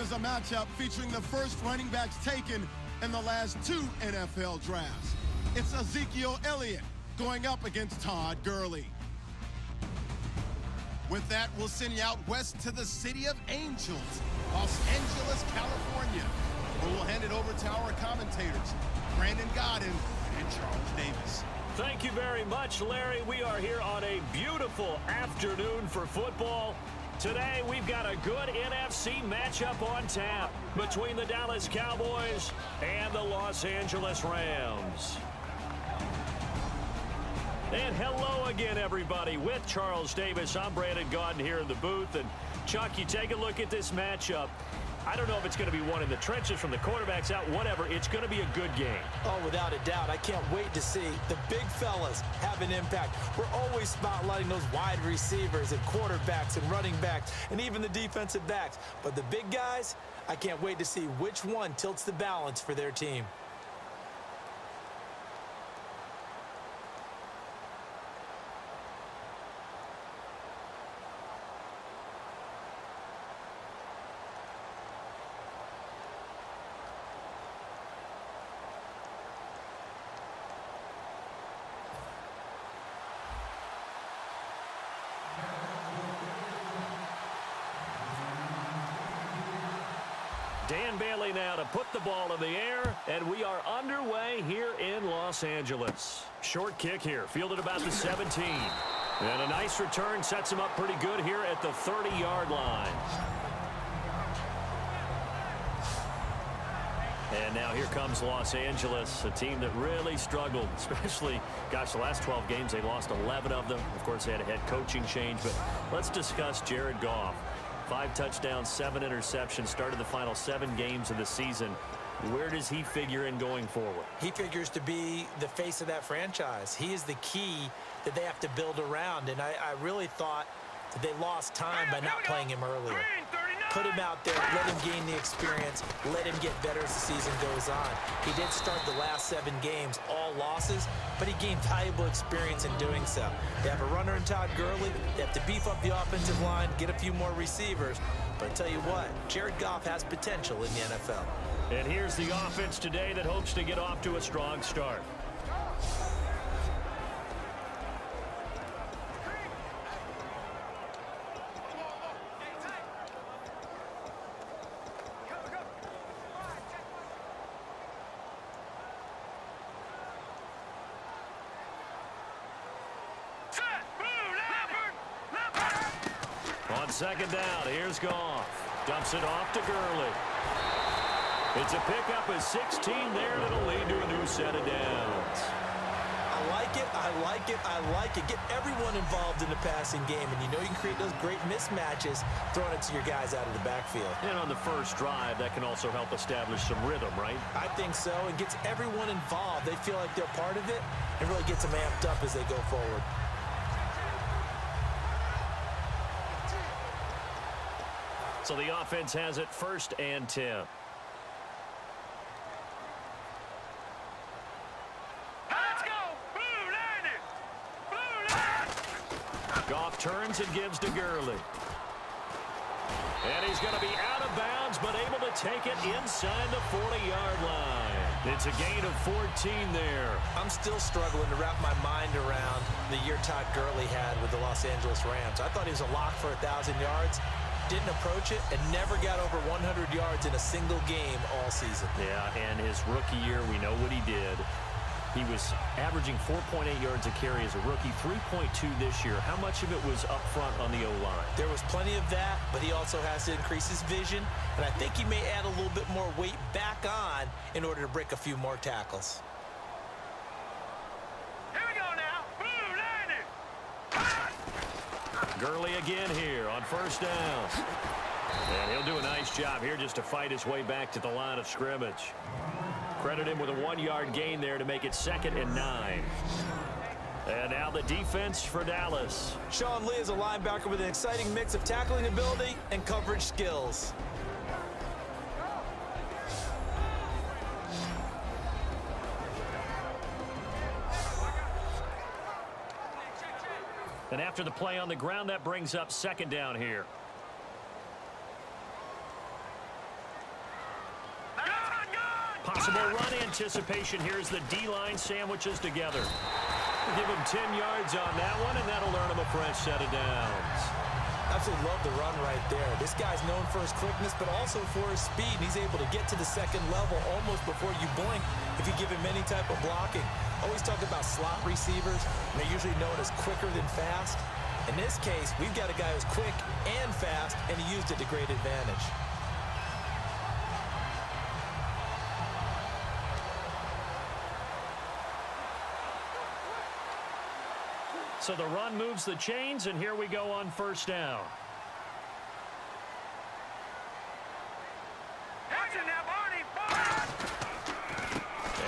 is a matchup featuring the first running backs taken in the last 2 NFL drafts. It's Ezekiel Elliott going up against Todd Gurley. With that, we'll send you out west to the City of Angels, Los Angeles, California, where we'll hand it over to our commentators, Brandon Godden and Charles Davis. Thank you very much, Larry. We are here on a beautiful afternoon for football. Today, we've got a good NFC matchup on tap between the Dallas Cowboys and the Los Angeles Rams. And hello again, everybody. With Charles Davis, I'm Brandon Godden here in the booth. And, Chuck, you take a look at this matchup. I don't know if it's going to be one in the trenches from the quarterbacks out, whatever. It's going to be a good game. Oh, without a doubt. I can't wait to see the big fellas have an impact. We're always spotlighting those wide receivers and quarterbacks and running backs and even the defensive backs. But the big guys, I can't wait to see which one tilts the balance for their team. Dan Bailey now to put the ball in the air, and we are underway here in Los Angeles. Short kick here, fielded about the 17. And a nice return sets him up pretty good here at the 30-yard line. And now here comes Los Angeles, a team that really struggled, especially, gosh, the last 12 games, they lost 11 of them. Of course, they had a head coaching change, but let's discuss Jared Goff. 5 touchdowns, 7 interceptions, started the final 7 games of the season. Where does he figure in going forward? He figures to be the face of that franchise. He is the key that they have to build around, and I really thought that they lost time by not playing him earlier. Put him out there, let him gain the experience, let him get better as the season goes on. He did start the last 7 games, all losses, but he gained valuable experience in doing so. They have a runner in Todd Gurley. They have to beef up the offensive line, get a few more receivers. But I tell you what, Jared Goff has potential in the NFL. And here's the offense today that hopes to get off to a strong start. Second down, here's Goff. Dumps it off to Gurley. It's a pickup of 16 there that'll lead to a new set of downs. I like it, I like it, I like it. Get everyone involved in the passing game, and you know you can create those great mismatches throwing it to your guys out of the backfield. And on the first drive, that can also help establish some rhythm, right? I think so. It gets everyone involved. They feel like they're part of it. It really gets them amped up as they go forward. So the offense has it 1st and 10. Let's go! Goff turns and gives to Gurley. And he's going to be out of bounds, but able to take it inside the 40-yard line. It's a gain of 14 there. I'm still struggling to wrap my mind around the year Todd Gurley had with the Los Angeles Rams. I thought he was a lock for 1,000 yards. Didn't approach it and never got over 100 yards in a single game all season. Yeah, and his rookie year, we know what he did. He was averaging 4.8 yards a carry as a rookie, 3.2 this year. How much of it was up front on the O-line? There was plenty of that, but he also has to increase his vision, and I think he may add a little bit more weight back on in order to break a few more tackles. Here we go now. Gurley again here on 1st down. And he'll do a nice job here just to fight his way back to the line of scrimmage. Credit him with a 1-yard gain there to make it 2nd and 9. And now the defense for Dallas. Sean Lee is a linebacker with an exciting mix of tackling ability and coverage skills. And after the play on the ground, that brings up 2nd down here. Possible run anticipation. Here's the D-line sandwiches together. Give him 10 yards on that one, and that'll earn him a fresh set of downs. Absolutely love the run right there. This guy's known for his quickness, but also for his speed. And he's able to get to the second level almost before you blink if you give him any type of blocking. Always talk about slot receivers, and they're usually known as quicker than fast. In this case, we've got a guy who's quick and fast, and he used it to great advantage. So the run moves the chains, and here we go on first down.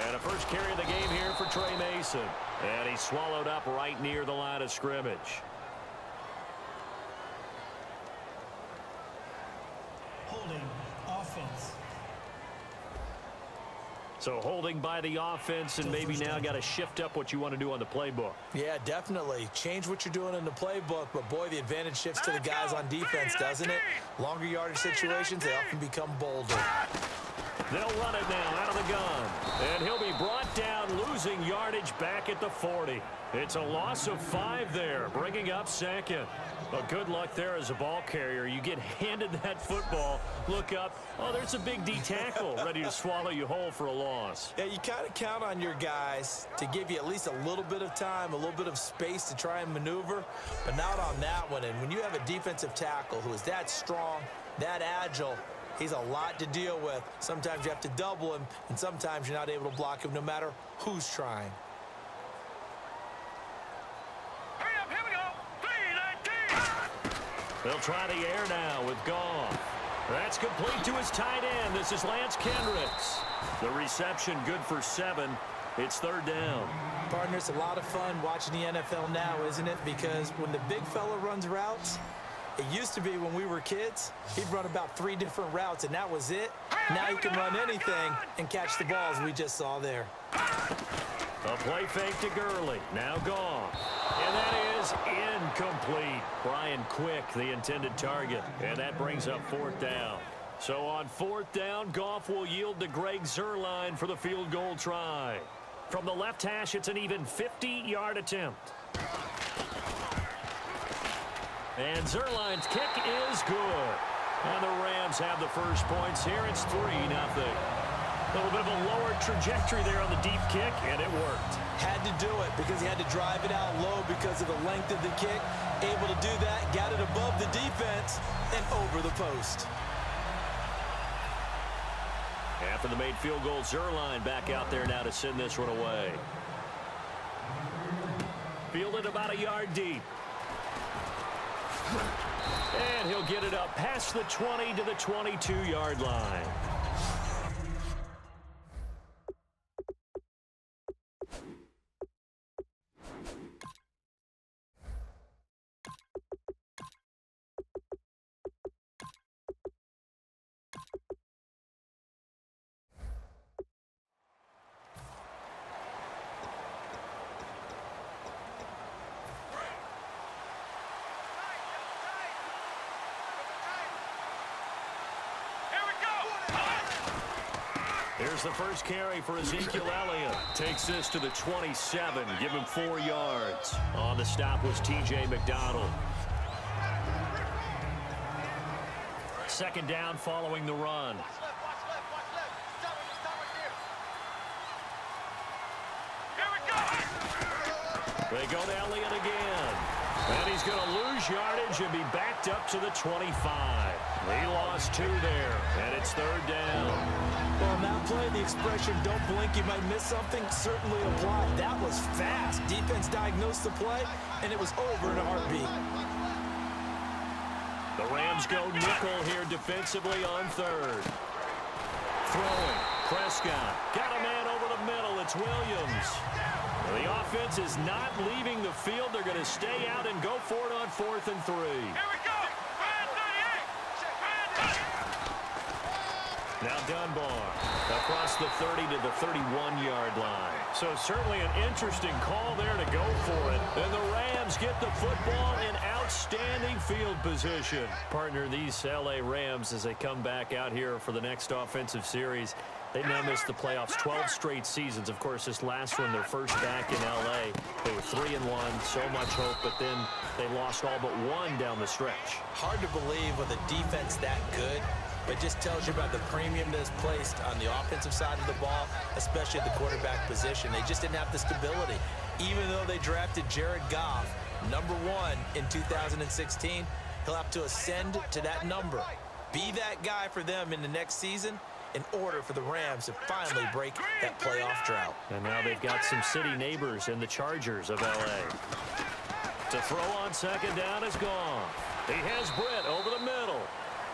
And a first carry of the game here for Trey Mason. And he's swallowed up right near the line of scrimmage. Holding offense. So holding by the offense, and maybe now got to shift up what you want to do on the playbook. Yeah, definitely. Change what you're doing in the playbook, but boy, the advantage shifts to the guys on defense, doesn't it? Longer yardage situations, they often become bolder. They'll run it now out of the gun. And he'll be brought down, losing yardage back at the 40. It's a loss of 5 there, bringing up second. Well, good luck there as a ball carrier. You get handed that football, look up, oh, there's a big D tackle ready to swallow you whole for a loss. Yeah, you kind of count on your guys to give you at least a little bit of time, a little bit of space to try and maneuver, but not on that one. And when you have a defensive tackle who is that strong, that agile, he's a lot to deal with. Sometimes you have to double him, and sometimes you're not able to block him no matter who's trying. They'll try the air now with Goff. That's complete to his tight end. This is Lance Kendricks. The reception good for 7. It's third down. Partner, it's a lot of fun watching the NFL now, isn't it? Because when the big fella runs routes, it used to be when we were kids, he'd run about 3 different routes, and that was it. Now he can run anything and catch the balls we just saw there. A play fake to Gurley. Now Goff. And that is incomplete. Brian Quick, the intended target. And that brings up 4th down. So on 4th down, Goff will yield to Greg Zuerlein for the field goal try. From the left hash, it's an even 50-yard attempt. And Zuerlein's kick is good. And the Rams have the first points here. It's 3-0. A little bit of a lower trajectory there on the deep kick, and it worked. Had to do it because he had to drive it out low because of the length of the kick. Able to do that, got it above the defense, and over the post. After the made field goal, Zuerlein back out there now to send this one away. Fielded about a yard deep. And he'll get it up past the 20 to the 22-yard line. Here's the first carry for Ezekiel Elliott. Takes this to the 27. Give him 4 yards. On the stop was T.J. McDonald. Second down following the run. They go to Elliott again. And he's going to lose yardage and be backed up to the 25. He lost 2 there, and it's third down. Well, on that play, the expression, don't blink, you might miss something, certainly applied. That was fast. Defense diagnosed the play, and it was over in a heartbeat. The Rams go nickel here defensively on third. Throwing. Prescott. Got a man over the middle. It's Williams. The offense is not leaving the field. They're going to stay out and go for it on 4th and 3. Here we go. Now Dunbar across the 30 to the 31-yard line. So certainly an interesting call there to go for it. And the Rams get the football in outstanding field position. Partner, these L.A. Rams, as they come back out here for the next offensive series, they now missed the playoffs 12 straight seasons. Of course, this last one, their first back in L.A. They were 3-1, so much hope, but then they lost all but one down the stretch. Hard to believe with a defense that good, but just tells you about the premium that's placed on the offensive side of the ball, especially at the quarterback position. They just didn't have the stability. Even though they drafted Jared Goff, #1 in 2016, he'll have to ascend to that number. Be that guy for them in the next season in order for the Rams to finally break that playoff drought. And now they've got some city neighbors in the Chargers of L.A. To throw on second down is gone. He has Britt over the middle.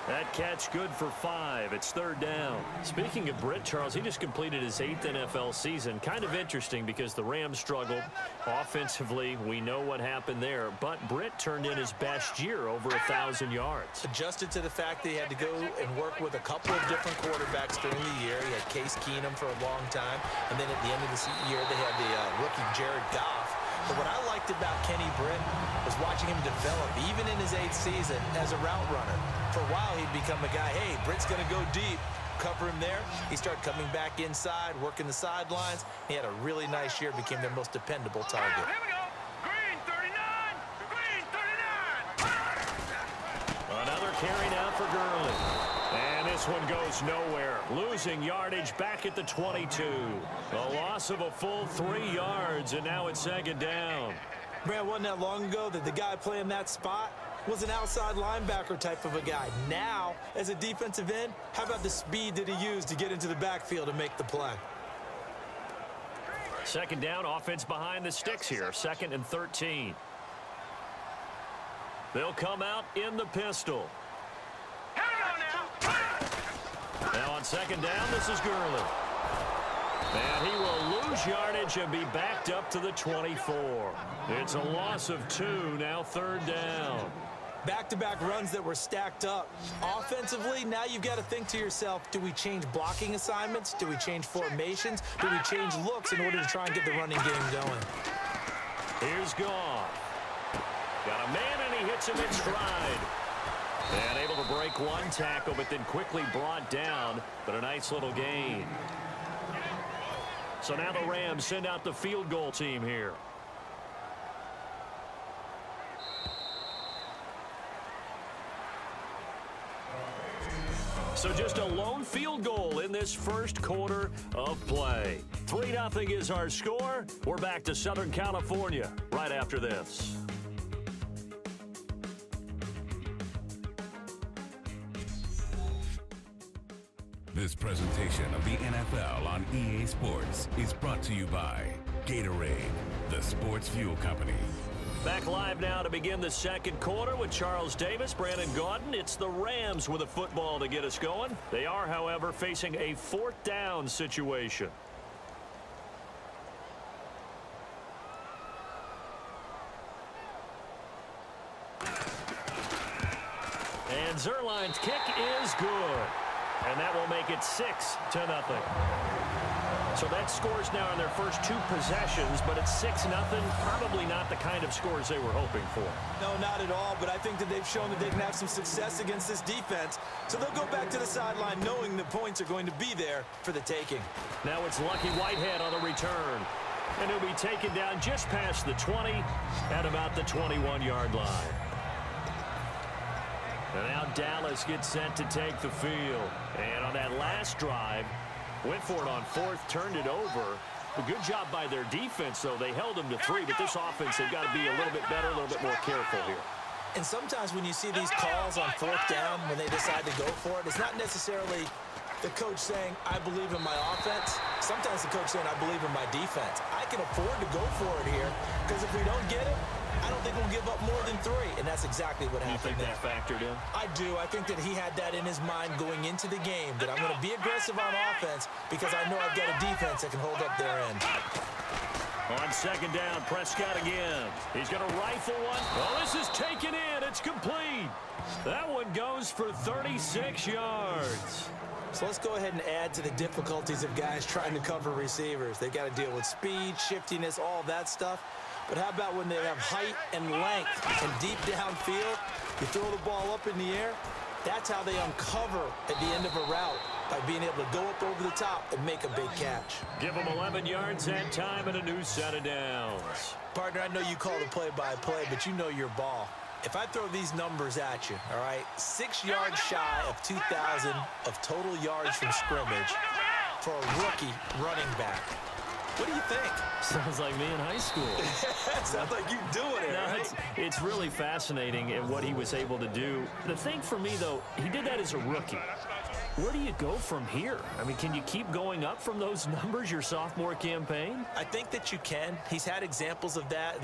That catch good for 5. It's third down. Speaking of Britt, Charles, he just completed his 8th NFL season. Kind of interesting because the Rams struggled offensively. We know what happened there. But Britt turned in his best year, over 1,000 yards. Adjusted to the fact that he had to go and work with a couple of different quarterbacks during the year. He had Case Keenum for a long time. And then at the end of the year, they had the rookie Jared Goff. But what I liked about Kenny Britt was watching him develop, even in his 8th season, as a route runner. For a while, he'd become a guy, hey, Britt's going to go deep. Cover him there. He started coming back inside, working the sidelines. He had a really nice year, became their most dependable target. Here we go. Green 39. Green 39. Another carry now for Gurley. And this one goes nowhere. Losing yardage back at the 22. A loss of a full 3 yards, and now it's second down. Brad, wasn't that long ago that the guy playing that spot was an outside linebacker type of a guy. Now, as a defensive end, how about the speed that he used to get into the backfield and make the play? Second down, offense behind the sticks here. 2nd and 13. They'll come out in the pistol. Here we go now. Now on second down, this is Gurley. And he will lose yardage and be backed up to the 24. It's a loss of 2, now third down. Back-to-back runs that were stacked up. Offensively, now you've got to think to yourself, do we change blocking assignments? Do we change formations? Do we change looks in order to try and get the running game going? Here's Goff. Got a man, and he hits him in stride. And able to break one tackle, but then quickly brought down. But a nice little gain. So now the Rams send out the field goal team here. So just a lone field goal in this first quarter of play. 3-0 is our score. We're back to Southern California right after this. This presentation of the NFL on EA Sports is brought to you by Gatorade, the sports fuel company. Back live now to begin the second quarter with Charles Davis, Brandon Gaudin. It's the Rams with a football to get us going. They are, however, facing a 4th down situation. And Zerline's kick is good. And that will make it 6-0. So that scores now in their first 2 possessions, but it's 6-0. Probably not the kind of scores they were hoping for. No, not at all, but I think that they've shown that they can have some success against this defense. So they'll go back to the sideline knowing the points are going to be there for the taking. Now it's Lucky Whitehead on the return. And he'll be taken down just past the 20 at about the 21-yard line. And now Dallas gets set to take the field. And on that last drive, went for it on 4th, turned it over. A good job by their defense, though. They held them to 3, but this offense, they've got to be a little bit better, a little bit more careful here. And sometimes when you see these calls on 4th down, when they decide to go for it, it's not necessarily the coach saying, I believe in my offense. Sometimes the coach saying, I believe in my defense. I can afford to go for it here, because if we don't get it, I don't think we'll give up more than 3, and that's exactly what happened. You think that factored in? I do. I think that he had that in his mind going into the game, that I'm going to be aggressive on offense because I know I've got a defense that can hold up their end. On second down, Prescott again. He's going to rifle one. Oh, this is taken in. It's complete. That one goes for 36 yards. So let's go ahead and add to the difficulties of guys trying to cover receivers. They got to deal with speed, shiftiness, all that stuff. But how about when they have height and length and deep downfield? You throw the ball up in the air. That's how they uncover at the end of a route, by being able to go up over the top and make a big catch. Give them 11 yards that time and a new set of downs. Partner, I know you call the play-by-play, but you know your ball. If I throw these numbers at you, all right, 6 yards shy of 2,000 of total yards from scrimmage for a rookie running back. What do you think? Sounds like me in high school. Sounds like you doing it, right? It's really fascinating in what he was able to do. The thing for me, though, he did that as a rookie. Where do you go from here? I mean, can you keep going up from those numbers your sophomore campaign? I think that you can. He's had examples of that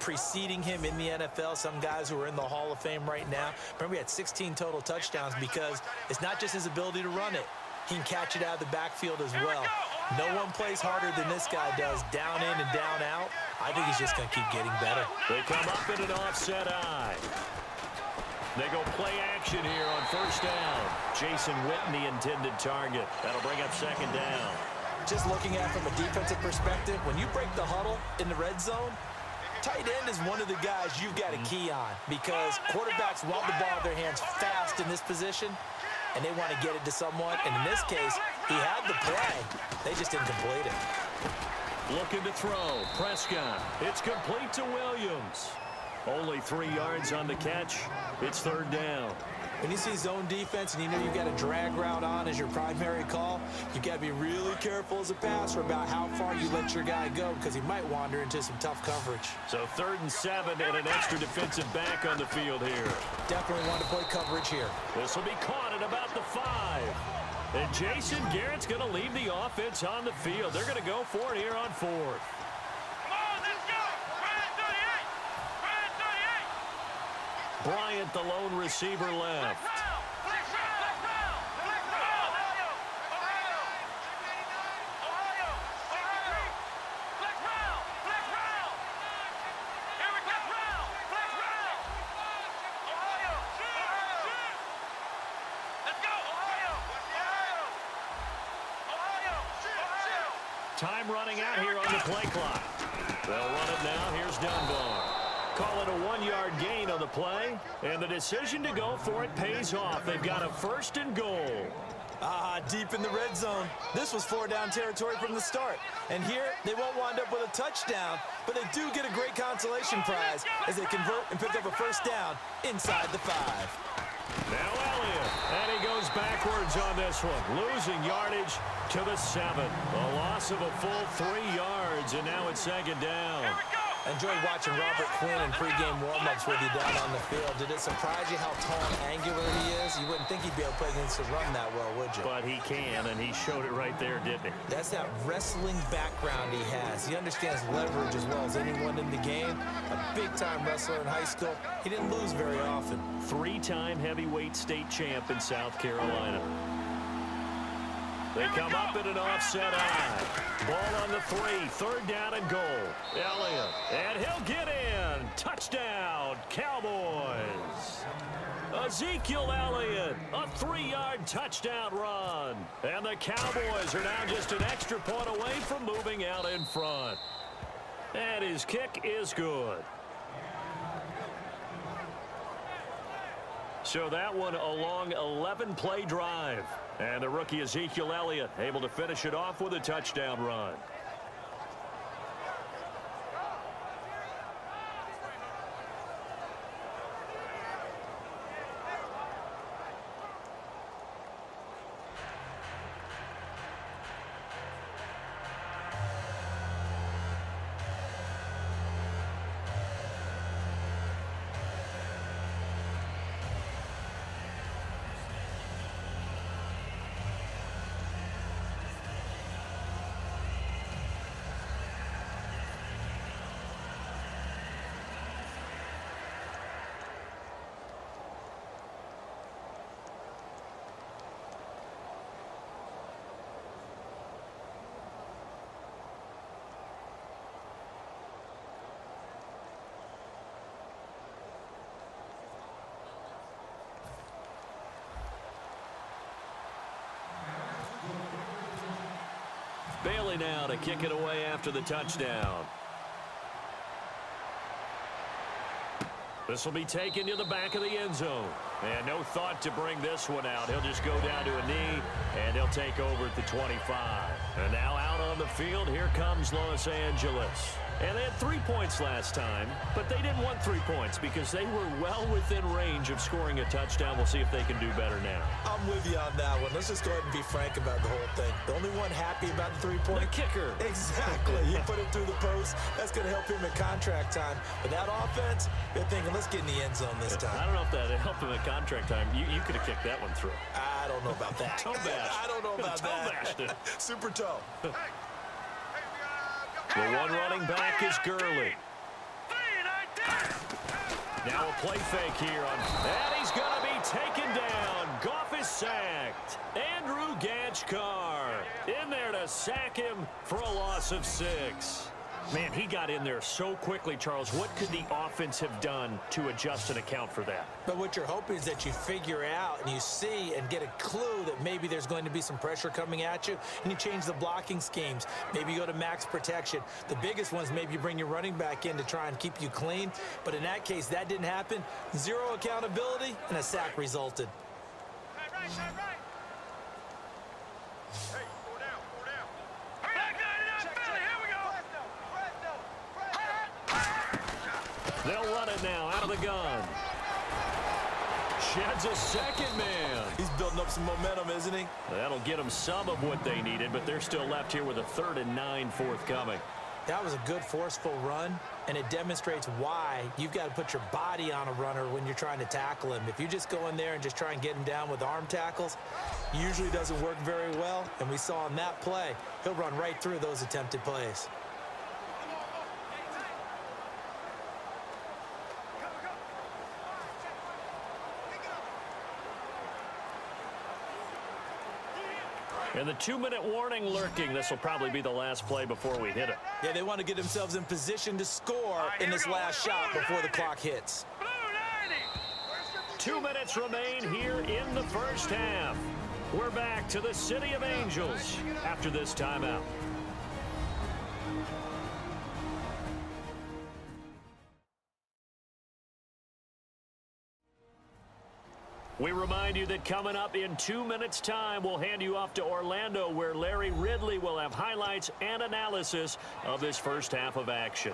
preceding him in the NFL. Some guys who are in the Hall of Fame right now. Remember, he had 16 total touchdowns because it's not just his ability to run it. He can catch it out of the backfield as well. No one plays harder than this guy does, down in and down out. I think he's just going to keep getting better. They come up in an offset eye. They go play action here on first down. Jason Witten, the intended target. That'll bring up second down. Just looking at it from a defensive perspective, when you break the huddle in the red zone, tight end is one of the guys you've got to key on, because quarterbacks want the ball in their hands fast in this position, and they want to get it to someone. And in this case, he had the play. They just didn't complete it. Looking to throw. Prescott. It's complete to Williams. Only 3 yards on the catch. It's third down. When you see zone defense and you know you've got a drag route on as your primary call, you got to be really careful as a passer about how far you let your guy go, because he might wander into some tough coverage. So 3rd and 7 and an extra defensive back on the field here. Definitely want to play coverage here. This will be caught at about the 5. And Jason Garrett's going to leave the offense on the field. They're going to go for it here on 4th. Bryant, the lone receiver, left. Time running out here on the play clock. They'll run it now. Here's Dunbar. Call it a 1-yard gain on the play, and the decision to go for it pays off. They've got a 1st and goal. Deep in the red zone. This was 4-down territory from the start. And here, they won't wind up with a touchdown, but they do get a great consolation prize as they convert and pick up a 1st down inside the 5. Now Elliott, and he goes backwards on this one, losing yardage to the 7. A loss of a full 3 yards, and now it's 2nd down. I enjoyed watching Robert Quinn in pregame warm-ups with you down on the field. Did it surprise you how tall and angular he is? You wouldn't think he'd be able to play against the run that well, would you? But he can, and he showed it right there, didn't he? That's that wrestling background he has. He understands leverage as well as anyone in the game. A big-time wrestler in high school. He didn't lose very often. 3-time heavyweight state champ in South Carolina. They come up in an offset eye. Ball on the 3. 3rd down and goal. Elliott. And he'll get in. Touchdown, Cowboys. Ezekiel Elliott. A 3-yard touchdown run. And the Cowboys are now just an extra point away from moving out in front. And his kick is good. So that one a long 11-play drive. And the rookie Ezekiel Elliott able to finish it off with a touchdown run. Gurley now to kick it away after the touchdown. This will be taken to the back of the end zone. And no thought to bring this one out. He'll just go down to a knee, and he'll take over at the 25. And now out on the field, here comes Los Angeles. And they had 3 points last time, but they didn't want 3 points because they were well within range of scoring a touchdown. We'll see if they can do better now. I'm with you on that one. Let's just go ahead and be frank about the whole thing. The only one happy about the 3-point. The kicker. Exactly. He put it through the post. That's going to help him at contract time. But that offense, they're thinking, let's get in the end zone this time. I don't know if that helped him at contract time. You could have kicked that one through. I don't know about that. Toe bash. I don't know about Toe bashed that. it. Super toe. The one running back is Gurley. Now a play fake here. And he's going to be taken down. Goff is sacked. Andrew Gachkar in there to sack him for a loss of 6. Man, he got in there so quickly, Charles. What could the offense have done to adjust and account for that? But what you're hoping is that you figure out and you see and get a clue that maybe there's going to be some pressure coming at you, and you change the blocking schemes. Maybe you go to max protection. The biggest ones, maybe you bring your running back in to try and keep you clean. But in that case, that didn't happen. 0 accountability, and a sack resulted. Right. Hey, 4 down. They'll run it now out of the gun. Sheds a second man. He's building up some momentum, isn't he? That'll get them some of what they needed, but they're still left here with a 3rd and 9 forthcoming. That was a good, forceful run, and it demonstrates why you've got to put your body on a runner when you're trying to tackle him. If you just go in there and just try and get him down with arm tackles, usually doesn't work very well, and we saw on that play, he'll run right through those attempted plays. And the 2-minute warning lurking. This will probably be the last play before we hit it. Yeah, they want to get themselves in position to score in this last shot before the clock hits. 2 minutes remain here in the first half. We're back to the City of Angels after this timeout. We remind you that coming up in 2 minutes' time, we'll hand you off to Orlando, where Larry Ridley will have highlights and analysis of this first half of action.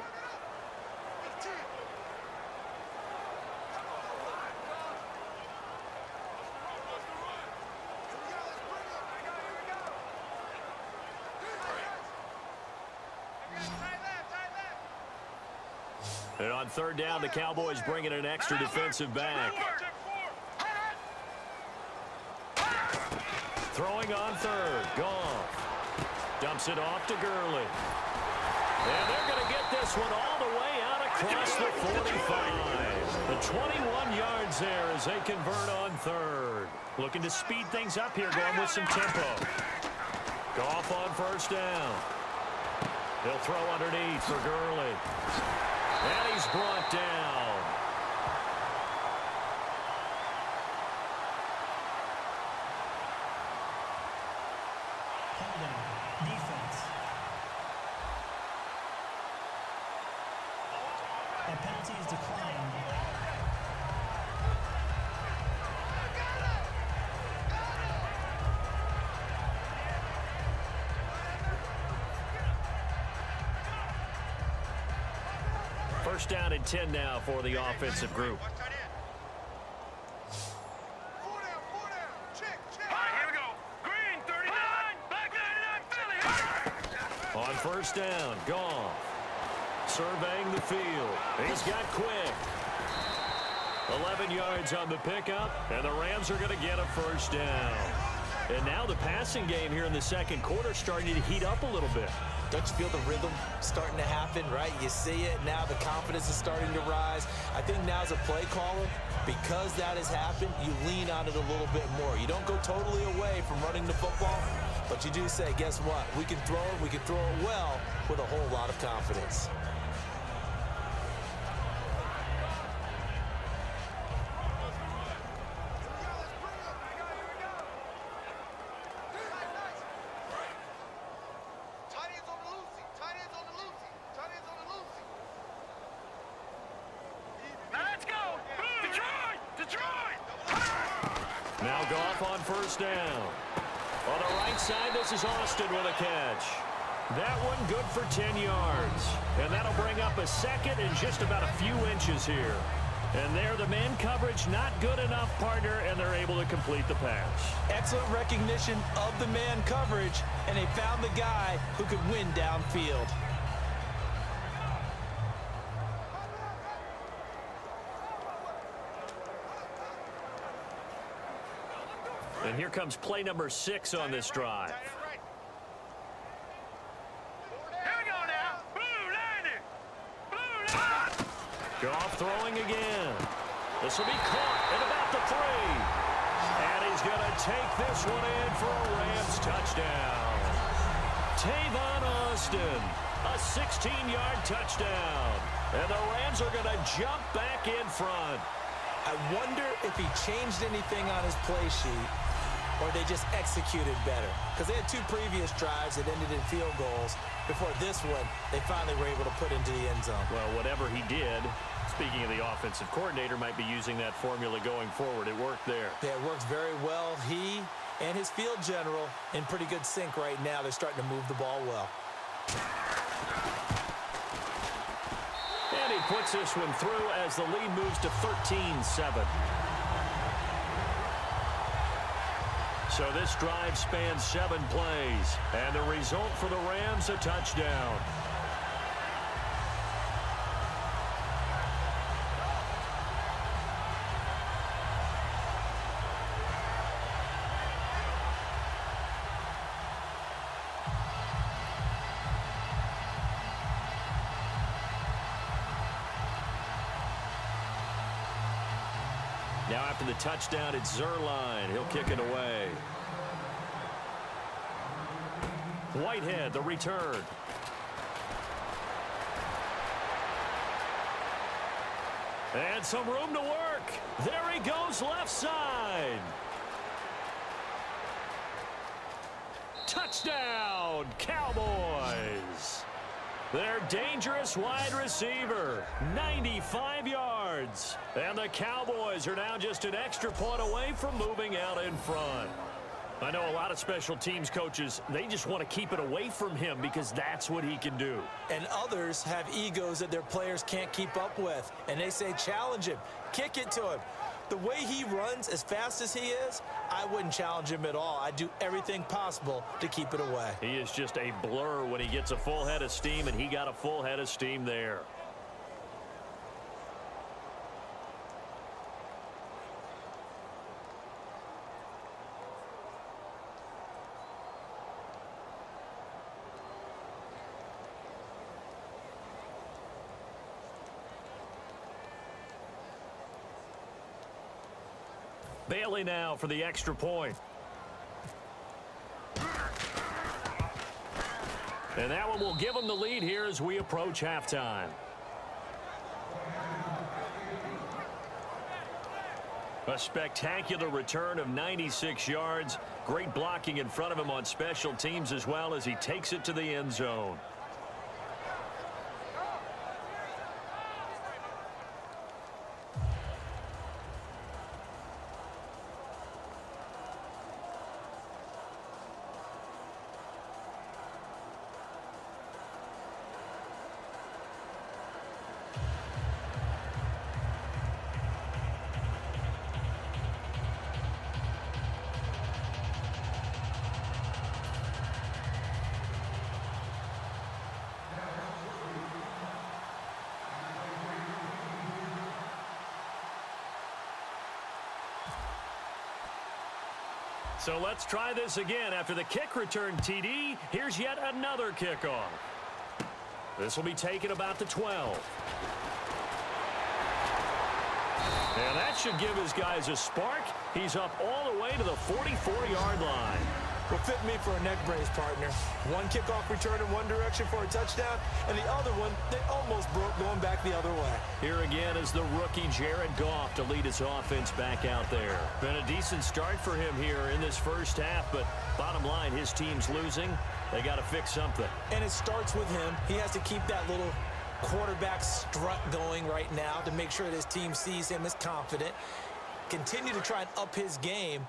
And on 3rd down, the Cowboys bringing an extra defensive back. Throwing on 3rd. Goff dumps it off to Gurley. And they're going to get this one all the way out across the 45. The 21 yards there as they convert on 3rd. Looking to speed things up here, going with some tempo. Goff on 1st down. He'll throw underneath for Gurley. And he's brought down. Defense. That penalty is declined. First down and 10 now for the offensive group. On 1st down, Goff surveying the field. He's got quick. 11 yards on the pickup, and the Rams are going to get a 1st down. And now the passing game here in the 2nd quarter starting to heat up a little bit. Don't you feel the rhythm starting to happen, right? You see it. Now the confidence is starting to rise. I think now as a play caller, because that has happened, you lean on it a little bit more. You don't go totally away from running the football, but you do say, guess what? We can throw it. We can throw it well with a whole lot of confidence. Tight first down. On the right side, this is Austin with a catch. That one good for 10 yards. And that'll bring up a second and just about a few inches here. And there, the man coverage not good enough, partner, and they're able to complete the pass. Excellent recognition of the man coverage, and they found the guy who could win downfield. And here comes play number 6 on this drive. Goff throwing again. This will be caught at about the 3. And he's going to take this one in for a Rams touchdown. Tavon Austin, a 16-yard touchdown. And the Rams are going to jump back in front. I wonder if he changed anything on his play sheet or they just executed better. Because they had 2 previous drives that ended in field goals. Before this one, they finally were able to put into the end zone. Well, whatever he did, speaking of the offensive coordinator, might be using that formula going forward. It worked there. Yeah, it works very well. He and his field general in pretty good sync right now. They're starting to move the ball well. And he puts this one through as the lead moves to 13-7. So this drive spans 7 plays. And the result for the Rams, a touchdown. Now after the touchdown, it's Zerline. He'll kick it away. Whitehead, the return. And some room to work. There he goes, left side. Touchdown, Cowboys. Their dangerous wide receiver, 95 yards. And the Cowboys are now just an extra point away from moving out in front. I know a lot of special teams coaches, they just want to keep it away from him because that's what he can do. And others have egos that their players can't keep up with. And they say, challenge him, kick it to him. The way he runs as fast as he is, I wouldn't challenge him at all. I'd do everything possible to keep it away. He is just a blur when he gets a full head of steam, and he got a full head of steam there. Bailey now for the extra point. And that one will give them the lead here as we approach halftime. A spectacular return of 96 yards. Great blocking in front of him on special teams as well as he takes it to the end zone. So let's try this again. After the kick return TD, here's yet another kickoff. This will be taken about the 12. And that should give his guys a spark. He's up all the way to the 44-yard line. Will fit me for a neck brace, partner. One kickoff return in one direction for a touchdown, and the other one, they almost broke going back the other way. Here again is the rookie Jared Goff to lead his offense back out there. Been a decent start for him here in this first half, but bottom line, his team's losing. They got to fix something. And it starts with him. He has to keep that little quarterback strut going right now to make sure that his team sees him as confident. Continue to try and up his game.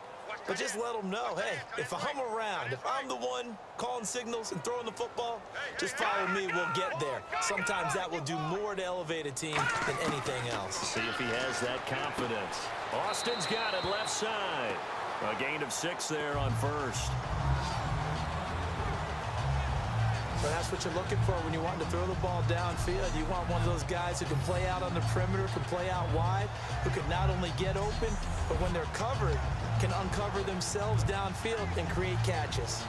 but just let them know, hey, if I'm around, if I'm the one calling signals and throwing the football, just follow me, we'll get there. Sometimes that will do more to elevate a team than anything else. See if he has that confidence. Austin's got it left side. A gain of 6 there on first. So that's what you're looking for when you want to throw the ball downfield. You want one of those guys who can play out on the perimeter, can play out wide, who can not only get open, but when they're covered, can uncover themselves downfield and create catches.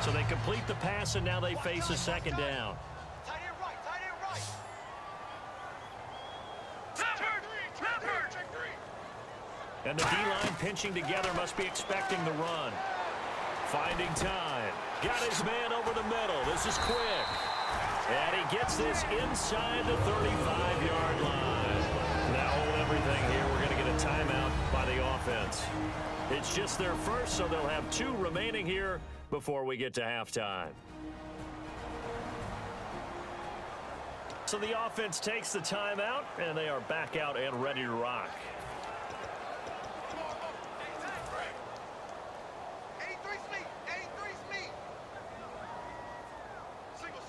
So they complete the pass, and now they face a second down. Tight end right, tight end right. And the D-line pinching together must be expecting the run. Finding time. Got his man over the middle. This is quick. And he gets this inside the 35-yard line. Now hold everything here. We're going to get a timeout by the offense. It's just their first, so they'll have 2 remaining here before we get to halftime. So the offense takes the timeout, and they are back out and ready to rock. 83 Smith, 83 Smith. Single.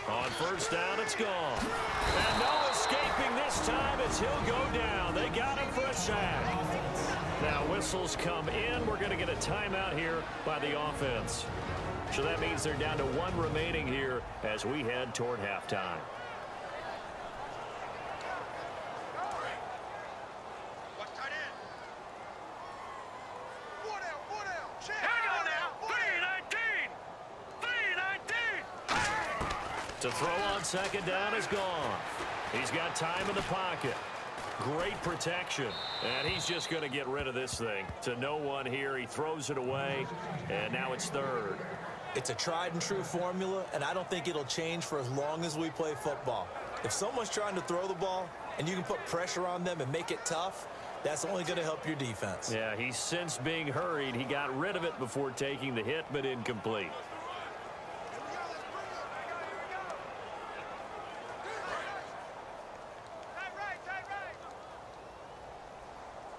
On first down, it's gone. And no escaping this time as he'll go down. They got him for a sack. Now whistles come in. We're going to get a timeout here by the offense. So that means they're down to 1 remaining here as we head toward halftime. Watch tight end. 4 down. Check. Hang on now. 3-19. To throw on second down is gone. He's got time in the pocket. Great protection. And he's just going to get rid of this thing. To no one here. He throws it away. And now it's third. It's a tried and true formula, and I don't think it'll change for as long as we play football. If someone's trying to throw the ball and you can put pressure on them and make it tough, that's only going to help your defense. Yeah, he's since being hurried. He got rid of it before taking the hit, but incomplete.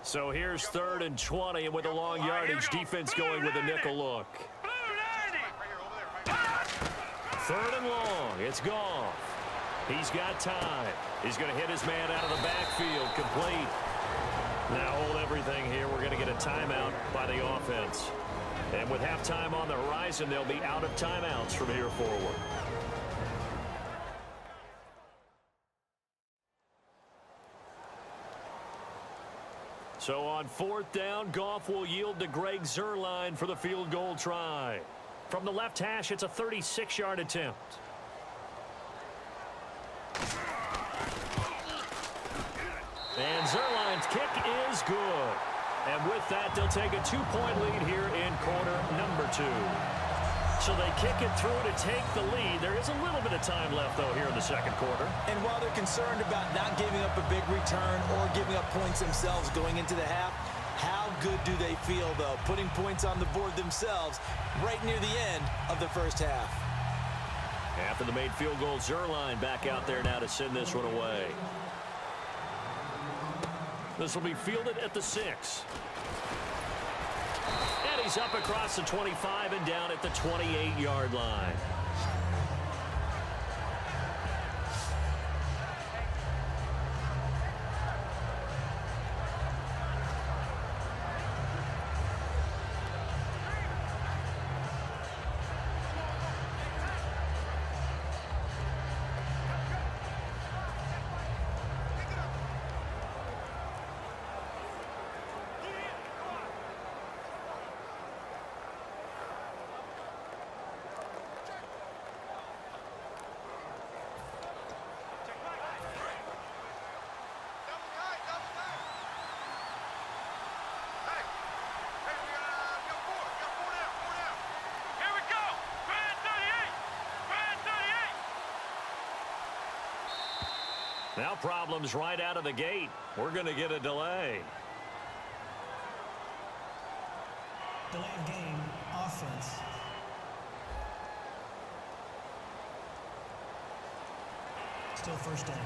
So here's 3rd and 20, and with a long yardage, defense going with a nickel look. 3rd and long. It's gone. He's got time. He's going to hit his man out of the backfield. Complete. Now hold everything here. We're going to get a timeout by the offense. And with halftime on the horizon, they'll be out of timeouts from here forward. So on 4th down, Goff will yield to Greg Zuerlein for the field goal try. From the left hash, it's a 36-yard attempt. And Zuerlein's kick is good. And with that, they'll take a 2-point lead here in quarter number 2. So they kick it through to take the lead. There is a little bit of time left, though, here in the second quarter. And while they're concerned about not giving up a big return or giving up points themselves going into the half, how good do they feel, though, putting points on the board themselves right near the end of the first half? After the made field goal, Zuerlein back out there now to send this one away. This will be fielded at the 6. And he's up across the 25 and down at the 28-yard line. Now problems right out of the gate. We're going to get a delay. Delay of game, offense. Still first down.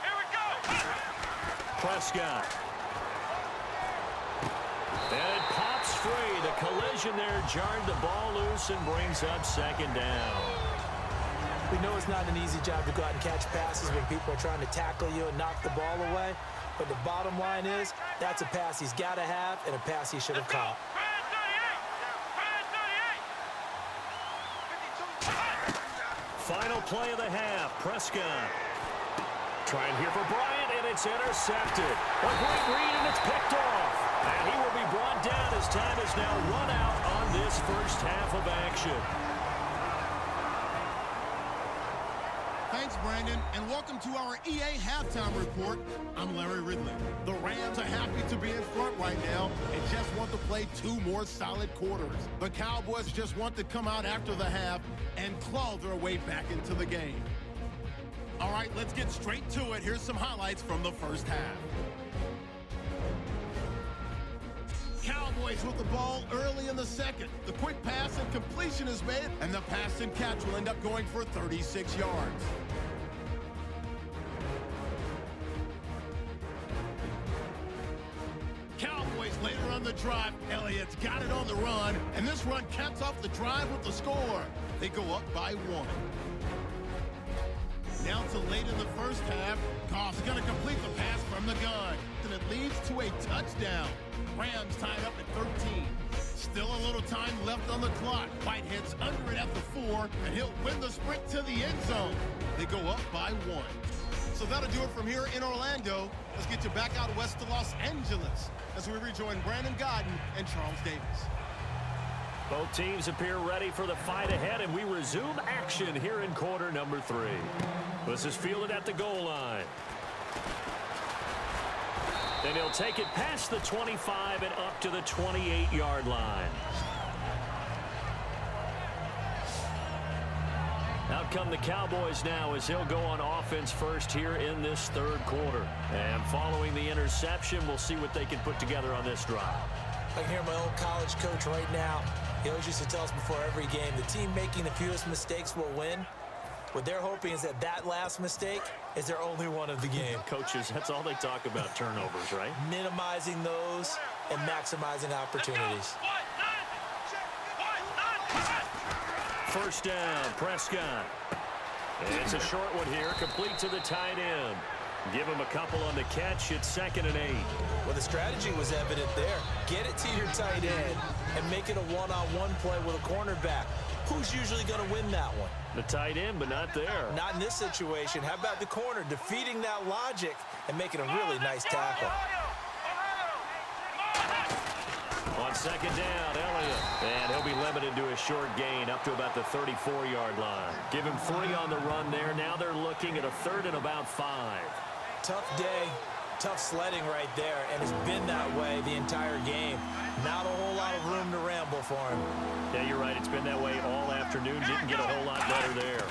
Here we go. Prescott. And it pops free. The collision there jarred the ball loose and brings up second down. We know it's not an easy job to go out and catch passes when people are trying to tackle you and knock the ball away. But the bottom line is, that's a pass he's got to have and a pass he should have caught. Final play of the half. Prescott. Trying here for Bryant, and it's intercepted. A great read, and it's picked off. And he will be brought down as time is now run out on this first half of action. Thanks, Brandon, and welcome to our EA Halftime Report. I'm Larry Ridley. The Rams are happy to be in front right now and just want to play 2 more solid quarters. The Cowboys just want to come out after the half and claw their way back into the game. All right, let's get straight to it. Here's some highlights from the first half. Cowboys with the ball early in the second. The quick pass and completion is made, and the pass and catch will end up going for 36 yards. Cowboys later on the drive. Elliott's got it on the run, and this run caps off the drive with the score. They go up by 1. Now to late in the first half, Goff's going to complete the pass from the gun, and it leads to a touchdown. Rams tied up at 13. Still a little time left on the clock. Whitehead's under it at the 4, and he'll win the sprint to the end zone. They go up by 1. So that'll do it from here in Orlando. Let's get you back out west to Los Angeles as we rejoin Brandon Godden and Charles Davis. Both teams appear ready for the fight ahead, and we resume action here in quarter number 3. This is fielded at the goal line. Then he'll take it past the 25 and up to the 28-yard line. Out come the Cowboys now as he'll go on offense first here in this third quarter. And following the interception, we'll see what they can put together on this drive. I can hear my old college coach right now. He always used to tell us before every game, the team making the fewest mistakes will win. What they're hoping is that that last mistake is their only one of the game. Coaches, that's all they talk about, turnovers, right? Minimizing those and maximizing opportunities. First down, Prescott. And it's a short one here, complete to the tight end. Give him a couple on the catch. It's 2nd and 8. Well, the strategy was evident there. Get it to your tight end and make it a one-on-one play with a cornerback. Who's usually going to win that one? The tight end, but not there. Not in this situation. How about the corner defeating that logic and making a really nice tackle? On 2nd down, Elliott. And he'll be limited to a short gain up to about the 34-yard line. Give him 3 on the run there. Now they're looking at a 3rd and about 5. Tough day, tough sledding right there, and it's been that way the entire game. Not a whole lot of room to ramble for him. Yeah, you're right. It's been that way all afternoon. Didn't get a whole lot better there.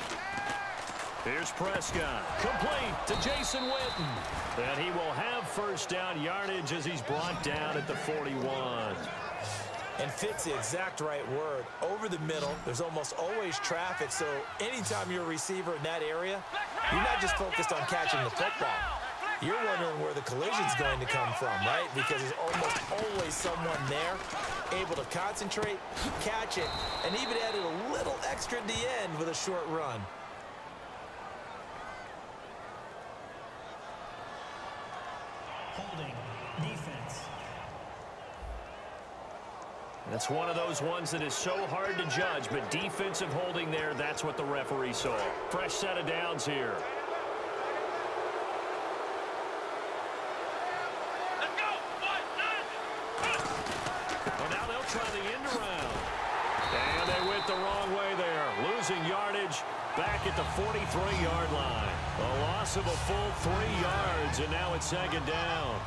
Here's Prescott. Complete to Jason Witten. And he will have first down yardage as he's brought down at the 41. And fits the exact right word. Over the middle, there's almost always traffic, so anytime you're a receiver in that area, you're not just focused on catching the football. You're wondering where the collision's going to come from, right? Because there's almost always someone there able to concentrate, catch it, and even added a little extra at the end with a short run. Holding. Defense. That's one of those ones that is so hard to judge, but defensive holding there, that's what the referee saw. Fresh set of downs here. Well, now they'll try the end around. And they went the wrong way there. Losing yardage back at the 43-yard line. A loss of a full 3 yards, and now it's 2nd down.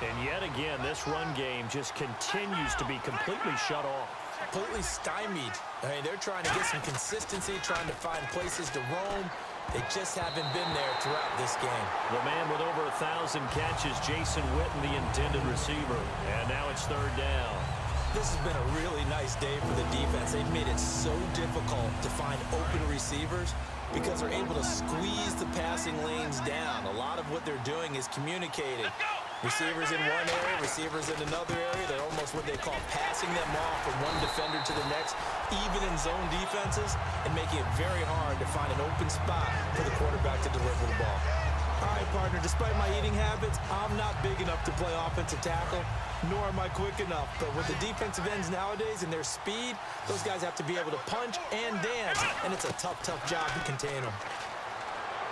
And yet again, this run game just continues to be completely shut off. Completely stymied. I mean, they're trying to get some consistency, trying to find places to roam, They just haven't been there throughout this game. The man with over 1,000 catches, Jason Witten, the intended receiver. And now it's third down. This has been a really nice day for the defense. They've made it so difficult to find open receivers because they're able to squeeze the passing lanes down. A lot of what they're doing is communicating. Receivers in one area, receivers in another area. They're almost what they call passing them off from one defender to the next, even in zone defenses, and making it very hard to find an open spot for the quarterback to deliver the ball. All right, partner, despite my eating habits, I'm not big enough to play offensive tackle, nor am I quick enough. But with the defensive ends nowadays and their speed, those guys have to be able to punch and dance, and it's a tough, tough job to contain them.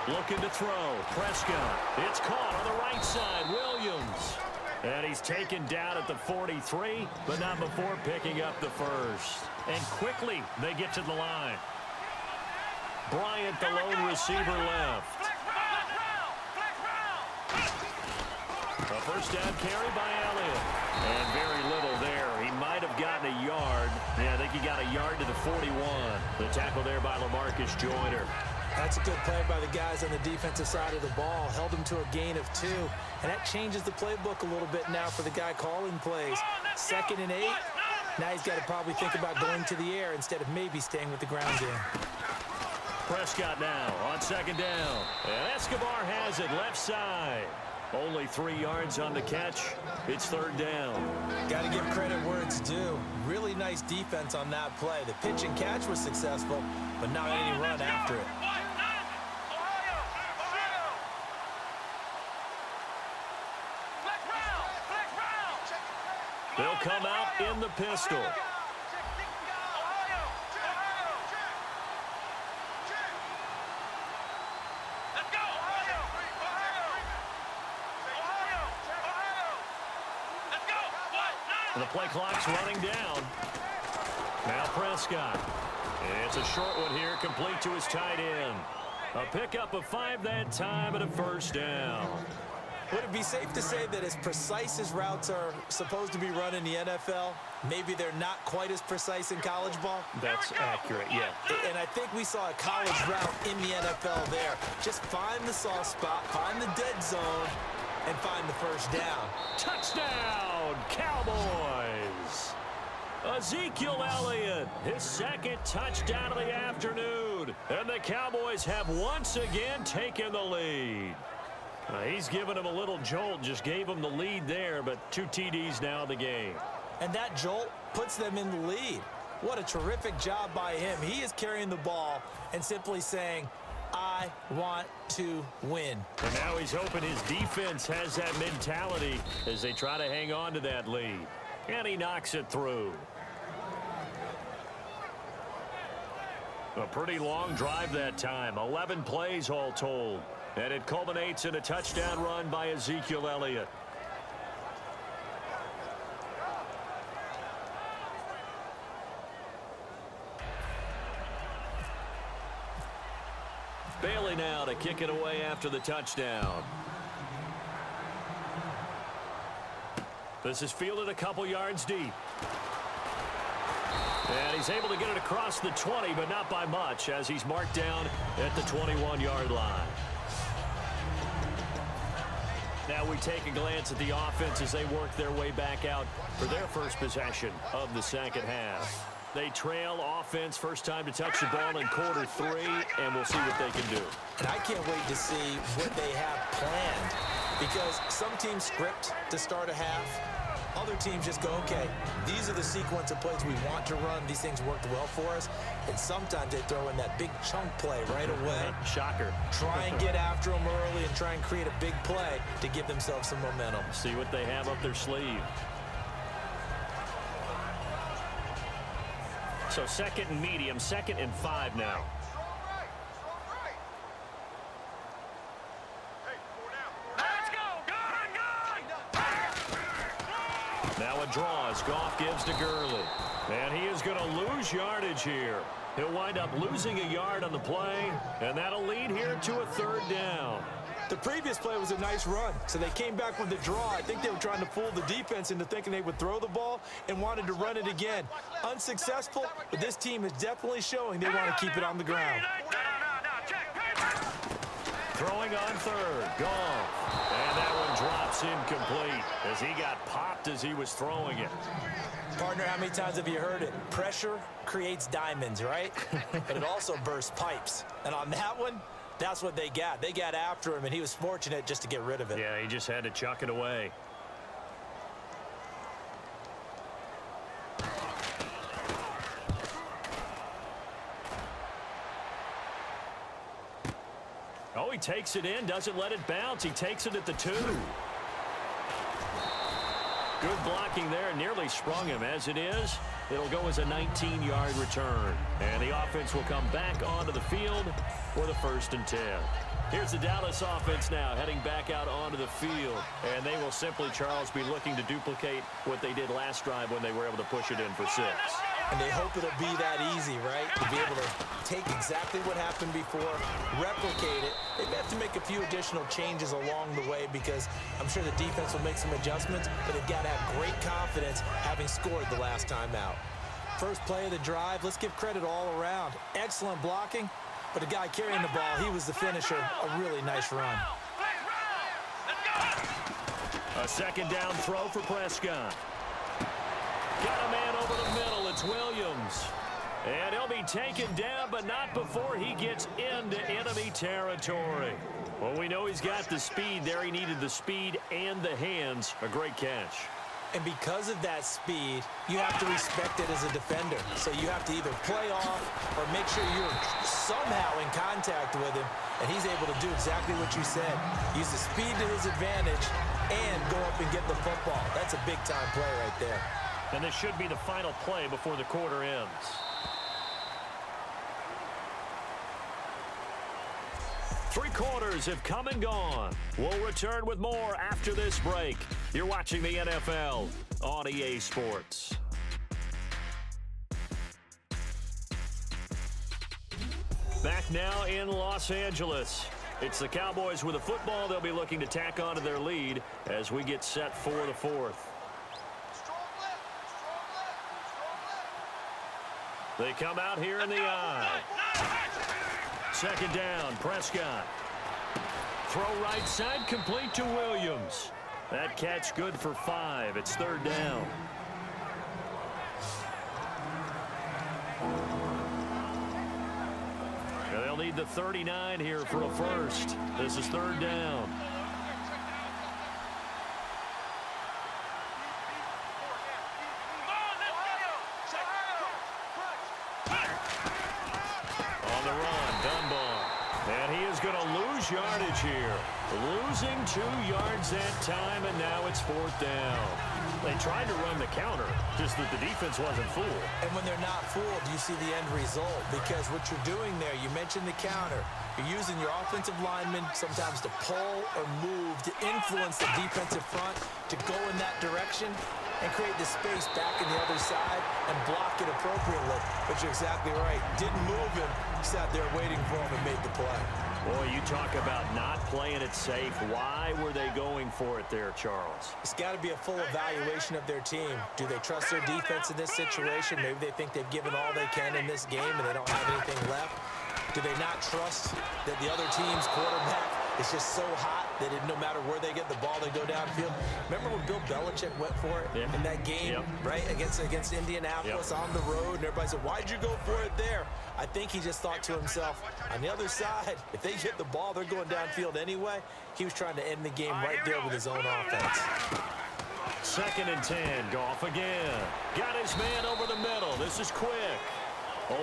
Looking to throw. Prescott. It's caught on the right side. Williams. And he's taken down at the 43, but not before picking up the first. And quickly, they get to the line. Bryant, the lone receiver, left. A first down carry by Elliott. And very little there. He might have gotten a yard. Yeah, I think he got a yard to the 41. The tackle there by LaMarcus Joyner. That's a good play by the guys on the defensive side of the ball. Held him to a gain of 2. And that changes the playbook a little bit now for the guy calling plays. 2nd and 8. Now he's got to probably think about going to the air instead of maybe staying with the ground game. Prescott now on 2nd down. And Escobar has it left side. Only 3 yards on the catch. It's 3rd down. Got to give credit where it's due. Really nice defense on that play. The pitch and catch was successful, but not any run after it. They'll come out in the pistol. The play clock's running down. Now Prescott. It's a short one here, complete to his tight end. A pickup of 5 that time and a first down. Would it be safe to say that as precise as routes are supposed to be run in the NFL, maybe they're not quite as precise in college ball? That's accurate, yeah. And I think we saw a college route in the NFL there. Just find the soft spot, find the dead zone, and find the first down. Touchdown, Cowboys! Ezekiel Elliott, his 2nd touchdown of the afternoon. And the Cowboys have once again taken the lead. He's given him a little jolt, just gave him the lead there, but 2 TDs now in the game. And that jolt puts them in the lead. What a terrific job by him. He is carrying the ball and simply saying, I want to win. And now he's hoping his defense has that mentality as they try to hang on to that lead. And he knocks it through. A pretty long drive that time. 11 plays all told. And it culminates in a touchdown run by Ezekiel Elliott. Bailey now to kick it away after the touchdown. This is fielded a couple yards deep. And he's able to get it across the 20, but not by much, as he's marked down at the 21-yard line. Now we take a glance at the offense as they work their way back out for their first possession of the second half. They trail offense, first time to touch the ball in quarter 3, and we'll see what they can do. And I can't wait to see what they have planned, because some teams script to start a half. Other teams just go, okay, these are the sequence of plays we want to run. These things worked well for us. And sometimes they throw in that big chunk play right away. Shocker. Try and get after them early and try and create a big play to give themselves some momentum. See what they have up their sleeve. So 2nd and medium, 2nd and 5 now. Now a draw as Goff gives to Gurley. And he is going to lose yardage here. He'll wind up losing a yard on the play, and that'll lead here to a 3rd down. The previous play was a nice run, so they came back with the draw. I think they were trying to fool the defense into thinking they would throw the ball and wanted to run it again. Unsuccessful, but this team is definitely showing they want to keep it on the ground. throwing on third. Goff. And that one drops incomplete as he got popped as he was throwing it. Partner, how many times have you heard it? Pressure creates diamonds, right? But it also bursts pipes. And on that one, that's what they got. They got after him, and he was fortunate just to get rid of it. Yeah, he just had to chuck it away. Oh, he takes it in, doesn't let it bounce. He takes it at the 2. Good blocking there, nearly sprung him. As it is, it'll go as a 19-yard return. And the offense will come back onto the field for the 1st and 10. Here's the Dallas offense now heading back out onto the field. And they will simply, Charles, be looking to duplicate what they did last drive when they were able to push it in for 6. And they hope it'll be that easy, right? To be able to take exactly what happened before, replicate it. They have to make a few additional changes along the way because I'm sure the defense will make some adjustments, but they've got to have great confidence having scored the last time out. First play of the drive, let's give credit all around. Excellent blocking, but the guy carrying the ball, he was the finisher. A really nice run. A 2nd down throw for Prescott. Got a man over the middle. It's Williams. And he'll be taken down, but not before he gets into enemy territory. Well, we know he's got the speed there. He needed the speed and the hands. A great catch. And because of that speed, you have to respect it as a defender. So you have to either play off or make sure you're somehow in contact with him. And he's able to do exactly what you said. Use the speed to his advantage and go up and get the football. That's a big-time play right there. And this should be the final play before the quarter ends. Three quarters have come and gone. We'll return with more after this break. You're watching the NFL on EA Sports. Back now in Los Angeles. It's the Cowboys with the football. They'll be looking to tack on to their lead as we get set for the 4th. They come out here in the eye. 2nd down, Prescott. Throw right side, complete to Williams. That catch good for 5. It's 3rd down. And they'll need the 39 here for a first. This is 3rd down. Yardage here. Losing 2 yards that time, and now it's 4th down. They tried to run the counter, just that the defense wasn't fooled. And when they're not fooled, you see the end result. Because what you're doing there, you mentioned the counter. You're using your offensive linemen sometimes to pull or move, to influence the defensive front, to go in that direction and create the space back in the other side and block it appropriately. But you're exactly right. Didn't move him. Sat there waiting for him and made the play. Boy, you talk about not playing it safe. Why were they going for it there, Charles? It's got to be a full evaluation of their team. Do they trust their defense in this situation? Maybe they think they've given all they can in this game and they don't have anything left. Do they not trust that the other team's quarterback is just so hot that no matter where they get the ball, they go downfield? Remember when Bill Belichick went for it in that game, right, against Indianapolis on the road, and everybody said, why'd you go for it there? I think he just thought to himself, on the other side, if they get the ball, they're going downfield anyway. He was trying to end the game right there with his own offense. 2nd and 10, Goff again. Got his man over the middle. This is quick.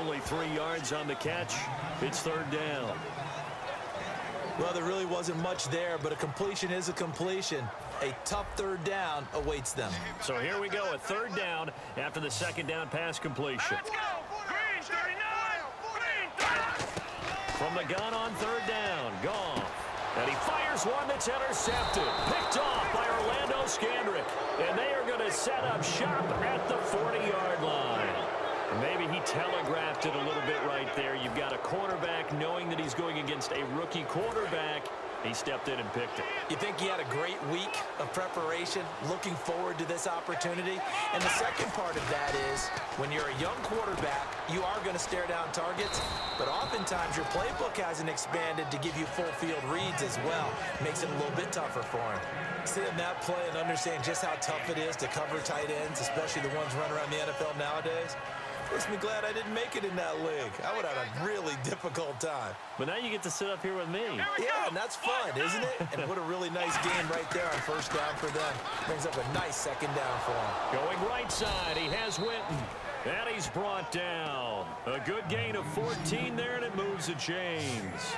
Only 3 yards on the catch. It's 3rd down. Well, there really wasn't much there, but a completion is a completion. A tough 3rd down awaits them. So here we go, a 3rd down after the 2nd down pass completion. From the gun on 3rd down, Goff. And he fires one that's intercepted. Picked off by Orlando Scandrick. And they are going to set up shop at the 40-yard line. Maybe he telegraphed it a little bit right there. You've got a quarterback knowing that he's going against a rookie quarterback. He stepped in and picked it. You think he had a great week of preparation, looking forward to this opportunity? And the second part of that is, when you're a young quarterback, you are going to stare down targets, but oftentimes your playbook hasn't expanded to give you full field reads as well. Makes it a little bit tougher for him. Seeing that play and understanding just how tough it is to cover tight ends, especially the ones running around the NFL nowadays, makes me glad I didn't make it in that league. I would have a really difficult time. But now you get to sit up here with me. Yeah, and that's fun, isn't it? And what a really nice game right there on first down for them. Brings up a nice second down for them. Going right side, he has Winton. And he's brought down. A good gain of 14 there, and it moves the chains.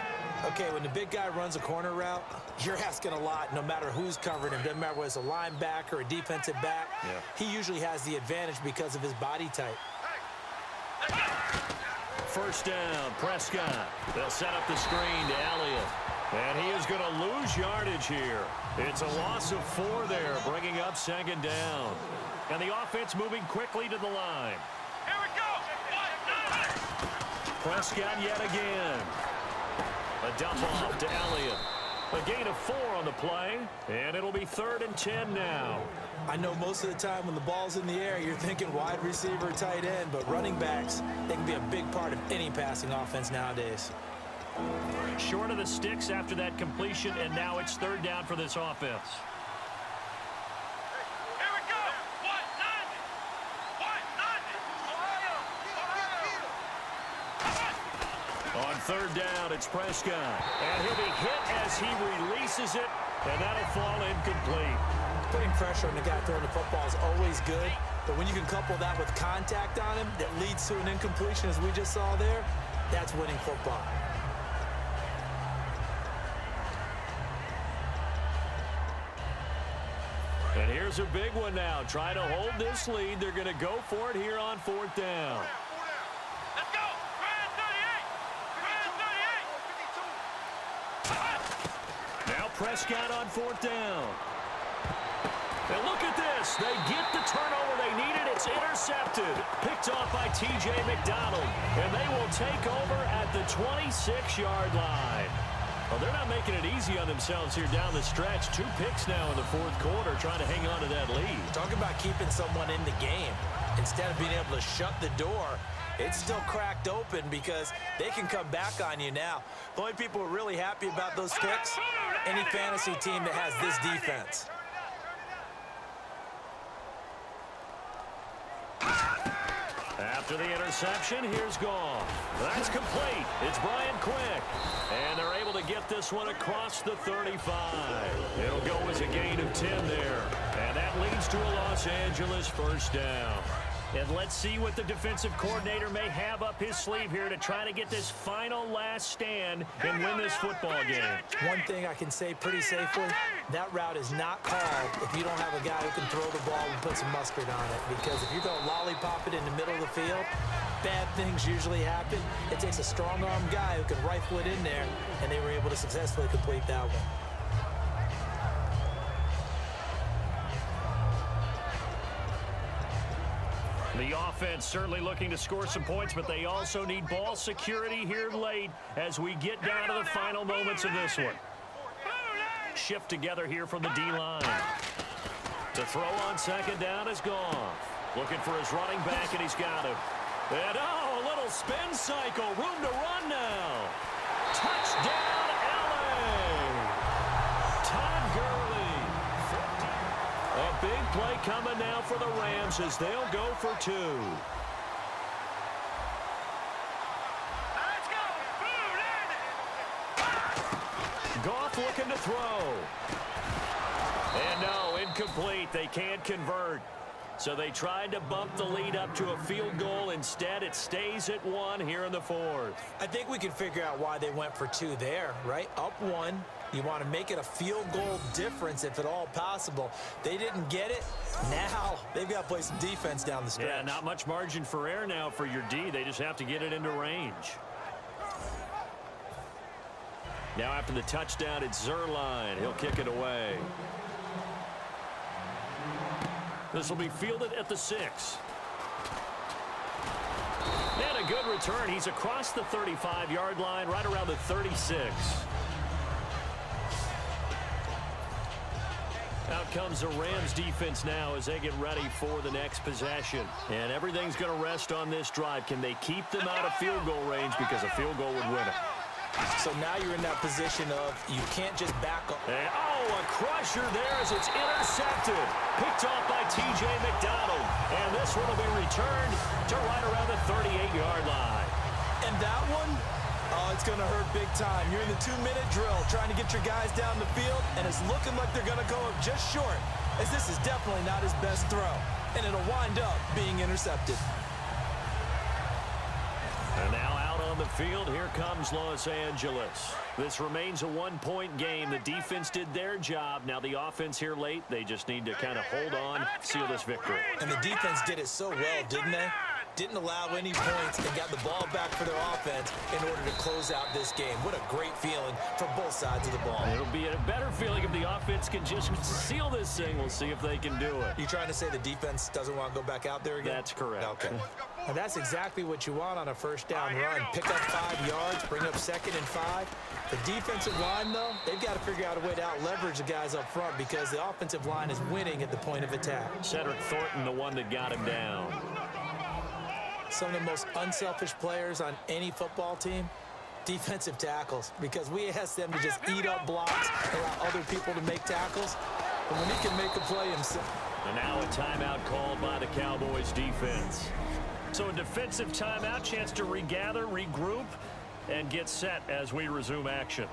Okay, when the big guy runs a corner route, you're asking a lot no matter who's covering him. Doesn't matter whether it's a linebacker or a defensive back. Yeah. He usually has the advantage because of his body type. First down, Prescott. They'll set up the screen to Elliott. And he is going to lose yardage here. It's a loss of 4 there, bringing up second down. And the offense moving quickly to the line. Here we go. Prescott yet again. A dump off to Elliott. A gain of 4 on the play, and it'll be 3rd and 10 now. I know most of the time when the ball's in the air, you're thinking wide receiver, tight end, but running backs, they can be a big part of any passing offense nowadays. Short of the sticks after that completion, and now it's 3rd down for this offense. Here we go. 190. 190. On 3rd down, it's Prescott. And he'll be hit as he releases it, and that'll fall incomplete. Putting pressure on the guy throwing the football is always good, but when you can couple that with contact on him that leads to an incompletion, as we just saw there, that's winning football. And here's a big one now. Trying to hold this lead. They're going to go for it here on 4th down. Let's go. Grand 38. Grand 38. Now Prescott on 4th down. And look at this. They get the turnover they needed. It's intercepted. Picked off by T.J. McDonald. And they will take over at the 26-yard line. Well, they're not making it easy on themselves here down the stretch. 2 picks now in the 4th quarter trying to hang on to that lead. Talk about keeping someone in the game. Instead of being able to shut the door, it's still cracked open because they can come back on you now. The only people who are really happy about those picks, any fantasy team that has this defense. After the interception, here's Goff. That's complete. It's Brian Quick. And they're able to get this one across the 35. It'll go as a gain of 10 there. And that leads to a Los Angeles first down. And let's see what the defensive coordinator may have up his sleeve here to try to get this final last stand and win this football game. One thing I can say pretty safely, that route is not called if you don't have a guy who can throw the ball and put some mustard on it. Because if you're going to lollipop it in the middle of the field, bad things usually happen. It takes a strong-arm guy who can rifle it in there, and they were able to successfully complete that one. The offense certainly looking to score some points, but they also need ball security here late as we get down to the final moments of this one. Shift together here from the D-line. To throw on second down is Goff. Looking for his running back, and he's got him. And, oh, a little spin cycle. Room to run now. Touchdown, L.A. Todd Gurley. A big play coming now for the Rams as they'll go for 2. Let's go. Goff looking to throw. And no, incomplete. They can't convert. So they tried to bump the lead up to a field goal. Instead, it stays at 1 here in the 4th. I think we can figure out why they went for 2 there, right? Up 1. You want to make it a field goal difference if at all possible. They didn't get it. Now they've got to play some defense down the stretch. Yeah, not much margin for error now for your D. They just have to get it into range. Now after the touchdown, it's Zerline. He'll kick it away. This will be fielded at the 6. And a good return. He's across the 35-yard line, right around the 36. comes the Rams defense now as they get ready for the next possession. And everything's going to rest on this drive. Can they keep them out of field goal range, because a field goal would win it? So now you're in that position of you can't just back up. And, a crusher there as it's intercepted. Picked off by T.J. McDonald. And this one will be returned to right around the 38-yard line. And that one, it's going to hurt big time. You're in the 2-minute drill trying to get your guys down the field, and it's looking like they're going to go up just short, as this is definitely not his best throw. And it'll wind up being intercepted. And now out on the field, here comes Los Angeles. This remains a one-point game. The defense did their job. Now the offense here late, they just need to kind of hold on, seal this victory. And the defense did it so well, didn't they? Didn't allow any points and got the ball back for their offense in order to close out this game. What a great feeling for both sides of the ball. It'll be a better feeling if the offense can just seal this thing. We'll see if they can do it. You trying to say the defense doesn't want to go back out there again? That's correct. Okay. And that's exactly what you want on a first down run. Pick up 5 yards, bring up 2nd and 5. The defensive line, though, they've got to figure out a way to out-leverage the guys up front because the offensive line is winning at the point of attack. Cedric Thornton, the one that got him down. Some of the most unselfish players on any football team, defensive tackles, because we ask them to just eat up blocks, allow other people to make tackles, but when he can make a play himself. And now a timeout called by the Cowboys defense. So a defensive timeout, chance to regather, regroup, and get set as we resume action.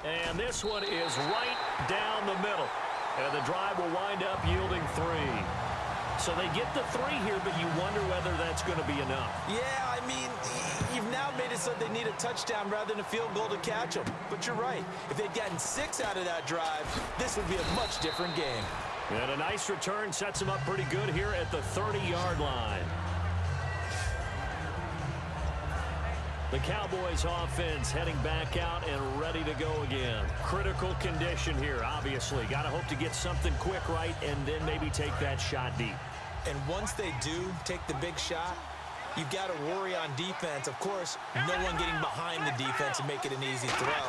And this one is right down the middle. And the drive will wind up yielding 3. So they get the 3 here, but you wonder whether that's going to be enough. Yeah, I mean, you've now made it so they need a touchdown rather than a field goal to catch them. But you're right. If they'd gotten 6 out of that drive, this would be a much different game. And a nice return sets them up pretty good here at the 30-yard line. The Cowboys offense heading back out and ready to go again. Critical condition here, obviously. Got to hope to get something quick right and then maybe take that shot deep. And once they do take the big shot, you've got to worry on defense. Of course, no one getting behind the defense and make it an easy throw.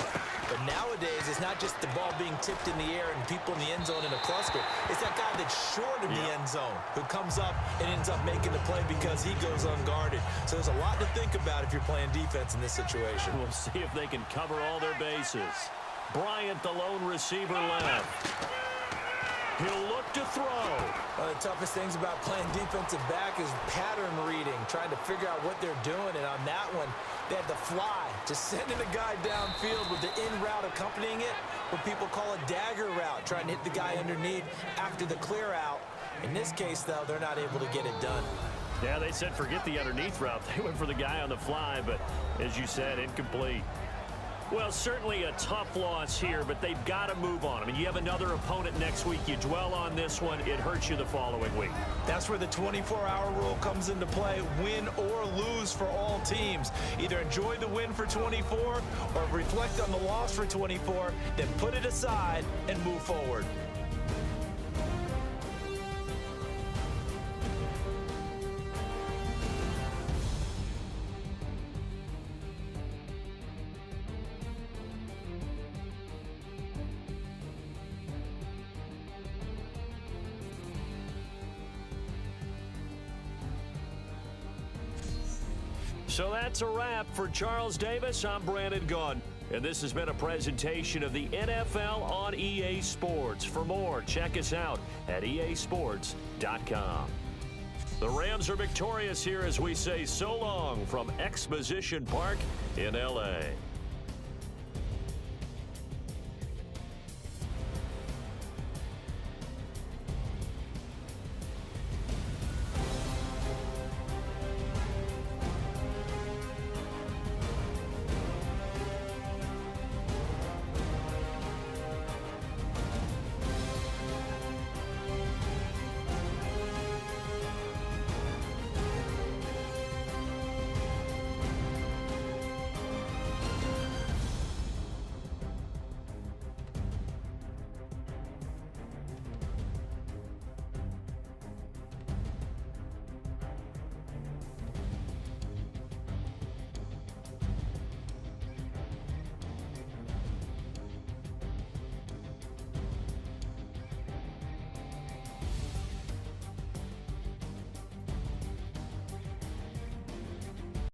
But nowadays, it's not just the ball being tipped in the air and people in the end zone in a cluster. It's that guy that's short of the end zone who comes up and ends up making the play because he goes unguarded. So there's a lot to think about if you're playing defense in this situation. We'll see if they can cover all their bases. Bryant, the lone receiver, left. He'll look to throw. One of the toughest things about playing defensive back is pattern reading, trying to figure out what they're doing. And on that one, they had to fly, just sending a guy downfield with the in route accompanying it, what people call a dagger route, trying to hit the guy underneath after the clear out. In this case, though, they're not able to get it done. Yeah, they said forget the underneath route. They went for the guy on the fly, but as you said, incomplete. Well, certainly a tough loss here, but they've got to move on. I mean, you have another opponent next week. You dwell on this one, it hurts you the following week. That's where the 24-hour rule comes into play, win or lose for all teams. Either enjoy the win for 24 or reflect on the loss for 24, then put it aside and move forward. So that's a wrap for Charles Davis. I'm Brandon Gunn. And this has been a presentation of the NFL on EA Sports. For more, check us out at easports.com. The Rams are victorious here as we say so long from Exposition Park in L.A.